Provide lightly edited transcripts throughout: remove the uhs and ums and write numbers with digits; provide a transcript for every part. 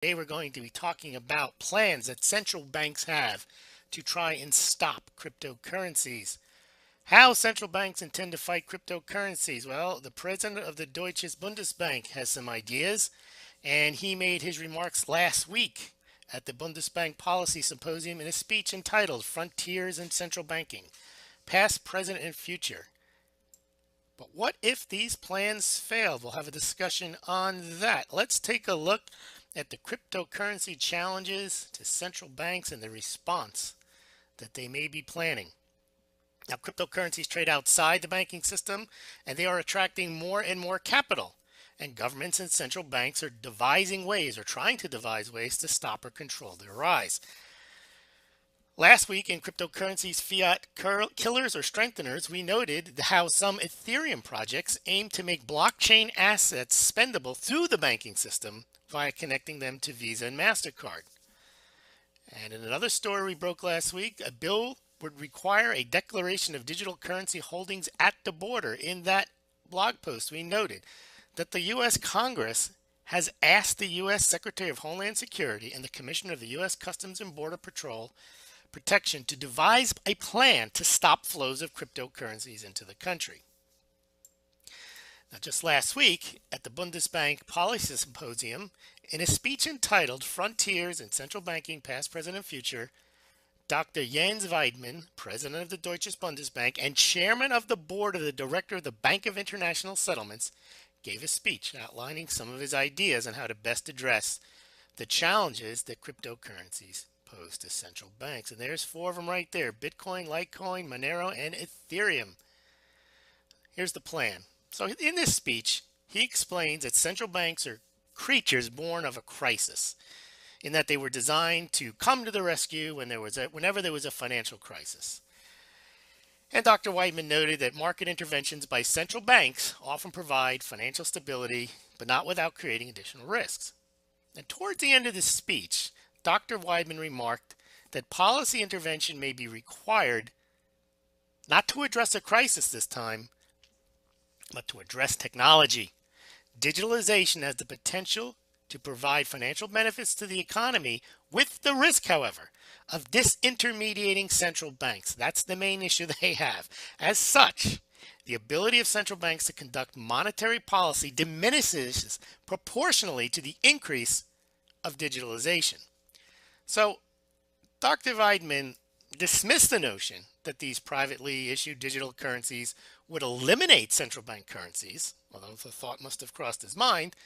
Today we're going to be talking about plans that central banks have to try and stop cryptocurrencies. How central banks intend to fight cryptocurrencies? Well, the president of the Deutsches Bundesbank has some ideas, and he made his remarks last week at the Bundesbank Policy Symposium in a speech entitled Frontiers in Central Banking, Past, Present, and Future. But what if these plans fail? We'll have a discussion on that. Let's take a look at the cryptocurrency challenges to central banks and the response that they may be planning. Now, cryptocurrencies trade outside the banking system, and they are attracting more and more capital. And governments and central banks are devising ways or trying to devise ways to stop or control their rise. Last week in Cryptocurrency's Fiat Killers or Strengtheners, we noted how some Ethereum projects aim to make blockchain assets spendable through the banking system via connecting them to Visa and MasterCard. And in another story we broke last week, a bill would require a declaration of digital currency holdings at the border. In that blog post, we noted that the U.S. Congress has asked the U.S. Secretary of Homeland Security and the Commissioner of the U.S. Customs and Border Protection to devise a plan to stop flows of cryptocurrencies into the country. Now, just last week at the Bundesbank Policy Symposium, in a speech entitled Frontiers in Central Banking, Past, Present, and Future, Dr. Jens Weidmann, president of the Deutsches Bundesbank and chairman of the board of the director of the Bank of International Settlements, gave a speech outlining some of his ideas on how to best address the challenges that cryptocurrencies pose to central banks. And there's four of them right there: Bitcoin, Litecoin, Monero, and Ethereum. Here's the plan. So in this speech, he explains that central banks are creatures born of a crisis, in that they were designed to come to the rescue whenever there was a financial crisis. And Dr. Weidmann noted that market interventions by central banks often provide financial stability, but not without creating additional risks. And towards the end of the speech, Dr. Weidmann remarked that policy intervention may be required not to address a crisis this time, but to address technology. Digitalization has the potential to provide financial benefits to the economy, with the risk, however, of disintermediating central banks. That's the main issue they have. As such, the ability of central banks to conduct monetary policy diminishes proportionally to the increase of digitalization. So, Dr. Weidmann dismissed the notion that these privately issued digital currencies would eliminate central bank currencies, although the thought must have crossed his mind.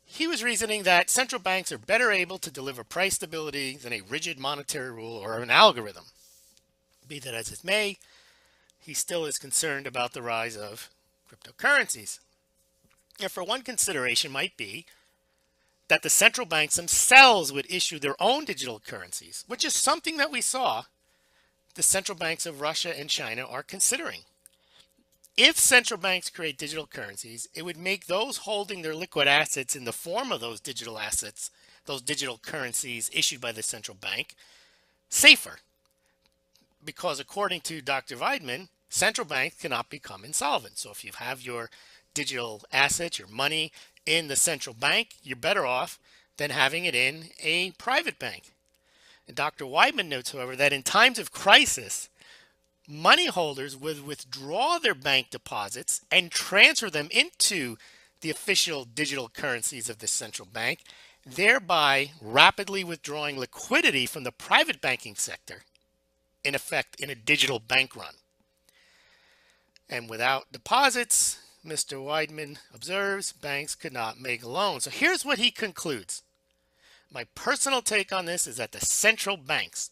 He was reasoning that central banks are better able to deliver price stability than a rigid monetary rule or an algorithm. Be that as it may, he still is concerned about the rise of cryptocurrencies. And for one consideration might be that the central banks themselves would issue their own digital currencies, which is something that we saw the central banks of Russia and China are considering. If central banks create digital currencies, it would make those holding their liquid assets in the form of those digital assets, those digital currencies issued by the central bank, safer. Because according to Dr. Weidmann, central banks cannot become insolvent. So if you have your digital assets, your money in the central bank, you're better off than having it in a private bank. And Dr. Weidmann notes, however, that in times of crisis, money holders would withdraw their bank deposits and transfer them into the official digital currencies of the central bank, thereby rapidly withdrawing liquidity from the private banking sector, in effect in a digital bank run. And without deposits, Mr. Weidmann observes, banks could not make loans. So here's what he concludes. My personal take on this is that the central banks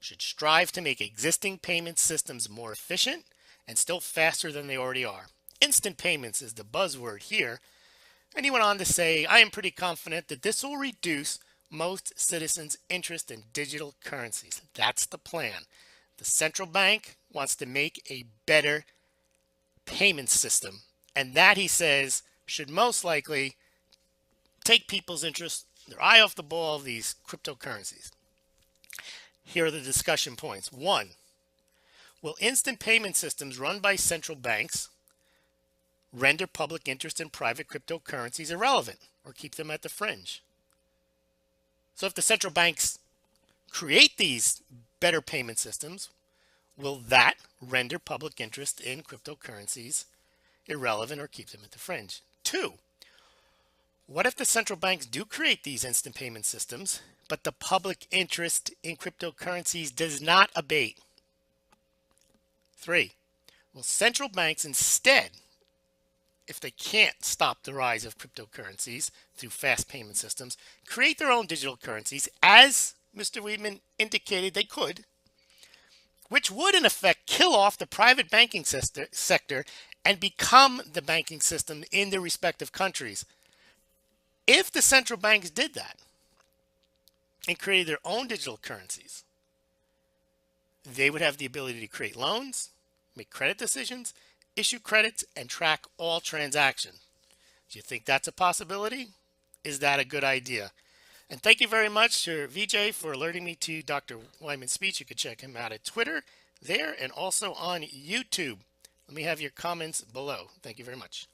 should strive to make existing payment systems more efficient and still faster than they already are. Instant payments is the buzzword here. And he went on to say, I am pretty confident that this will reduce most citizens' interest in digital currencies. That's the plan. The central bank wants to make a better payment system. And that, he says, should most likely take people's interest, their eye off the ball of these cryptocurrencies. Here are the discussion points. 1. Will instant payment systems run by central banks render public interest in private cryptocurrencies irrelevant or keep them at the fringe? So if the central banks create these better payment systems, will that render public interest in cryptocurrencies irrelevant or keep them at the fringe? Two, what if the central banks do create these instant payment systems, but the public interest in cryptocurrencies does not abate? Three, will central banks instead, if they can't stop the rise of cryptocurrencies through fast payment systems, create their own digital currencies, as Mr. Weidman indicated they could, which would in effect kill off the private banking sector and become the banking system in their respective countries? If the central banks did that and created their own digital currencies, they would have the ability to create loans, make credit decisions, issue credits, and track all transactions. Do you think that's a possibility? Is that a good idea? And thank you very much to VJ for alerting me to Dr. Weidman's speech. You can check him out at Twitter there and also on YouTube. Let me have your comments below. Thank you very much.